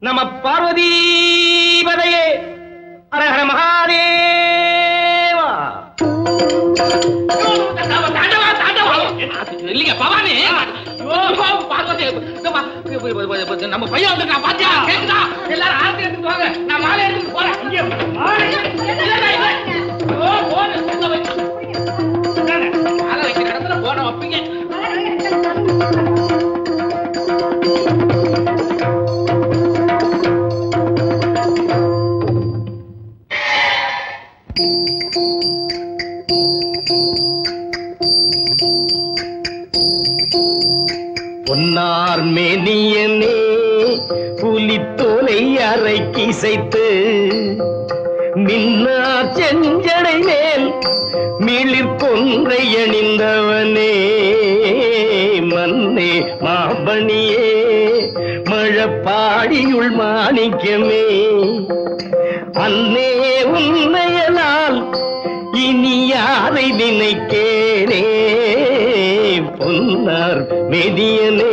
நம பார்வதீபதையே அரஹர மகாதேவா. இல்லைங்க பவானி, நம்ம பையன் வந்து நான் பாத்தியா கேக்குதா? எல்லாரும் ஆரத்தி எடுத்துட்டு வாங்க, நான் மாலை எடுத்துட்டு போறேன். மாலை வைக்கிற இடத்துல போன வைப்பீங்க. பொன்னார் மேனியனே புலித்தோலை அரைக்கி இசைத்து மின்னார் செஞ்சடை மேல் மிளிர் கொன்றை அணிந்தவனே மன்னே மாபணியே மழப்பாடியுள் மாணிக்கமே அன்னே உன்னையலால் இனி யாரை நினைக்கேனே பொன்னார் மெதியனே.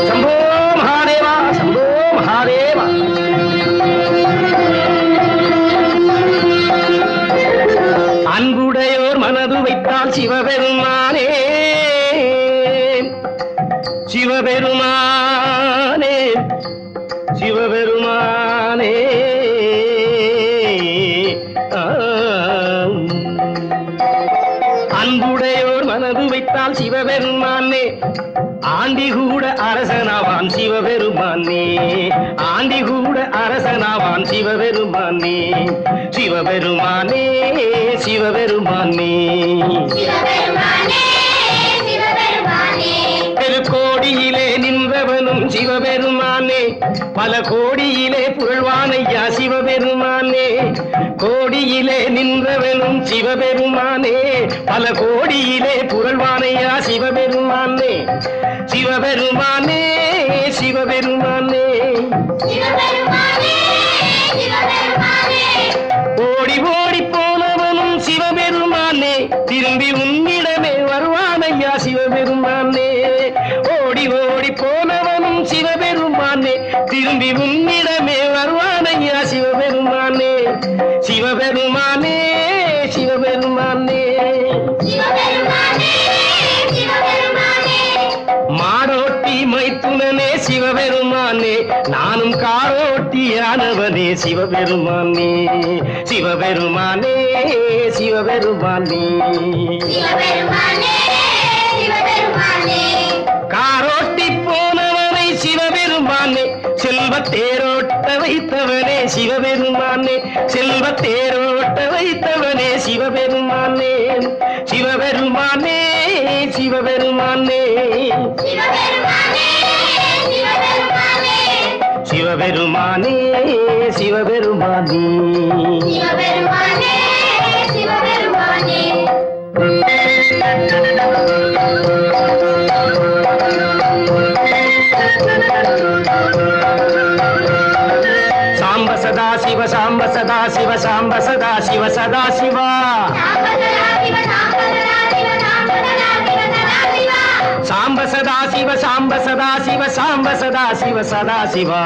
சம்போ மகாதேவா, சம்போ மகாதேவா. அன்புடையோர் மனது வைத்தால் சிவபெருமானே சிவபெருமானே சிவபெருமானே. அன்புடையோர் மனது வைத்தால் சிவபெருமானே ஆண்டி கூட அரசனாவான் சிவபெருமானே ஆண்டி கூட அரசனாவான் சிவபெருமானே சிவபெருமானே சிவபெருமானே. கோடியிலே நின்றவனும் சிவபெருமானே பல கோடியிலே புகழ்வானையா சிவபெருமானே கோடியிலே நின்றவனும் சிவபெருமானே பல கோடியிலே புகழ்வானையா சிவபெருமானே சிவபெருமானே சிவபெருமானே. ஓடி ஓடி போனவனும் சிவபெருமானே திரும்பி உன்னிடமே வருவானையா சிவபெருமானே ஓடி ஓடி போனவனும் சிவபெருமானே திரும்பி உன்னிடமே வருவானையா சிவபெருமானே சிவபெருமானே சிவபெருமானே. மாடோட்டி மைத்துனனே சிவபெருமானே நானும் காரோட்டியானவனே சிவபெருமானே சிவபெருமானே சிவபெருமானே. காரோட்டி போனவனை சிவபெருமானே செல்வத்தேரோட்ட வைத்தவனே சிவபெருமானே செல்வத்தேரோட்ட வைத்தவனே சிவபெருமானே சிவபெருமானே சிவபெருமானே. சிவபெருமானே சிவபெருமானே. சாம்ப சதா சிவ சாம்ப சதா சிவ சாம்ப சதா சிவ சதா சிவா சாம்ப சதா சிவ சாம்ப சதா சிவ சாம்ப சதா சிவ சதா சிவா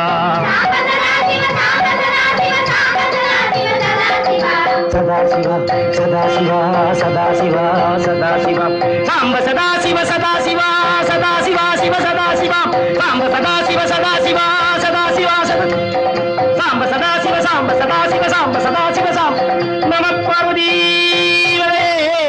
சதா சிவா சதா சிவா சதா சிவா சதா சிவா சாம்ப சதா சிவ சதா சிவா சதா சிவா சிவ சதா சிவா சாம்ப சதா சிவ சதா சிவா சதா சிவா சாம்ப சதா சிவ சாம்ப சதா சிவ சாம்ப சதா சிவ சாம்ப நம பார்வதீபதையே.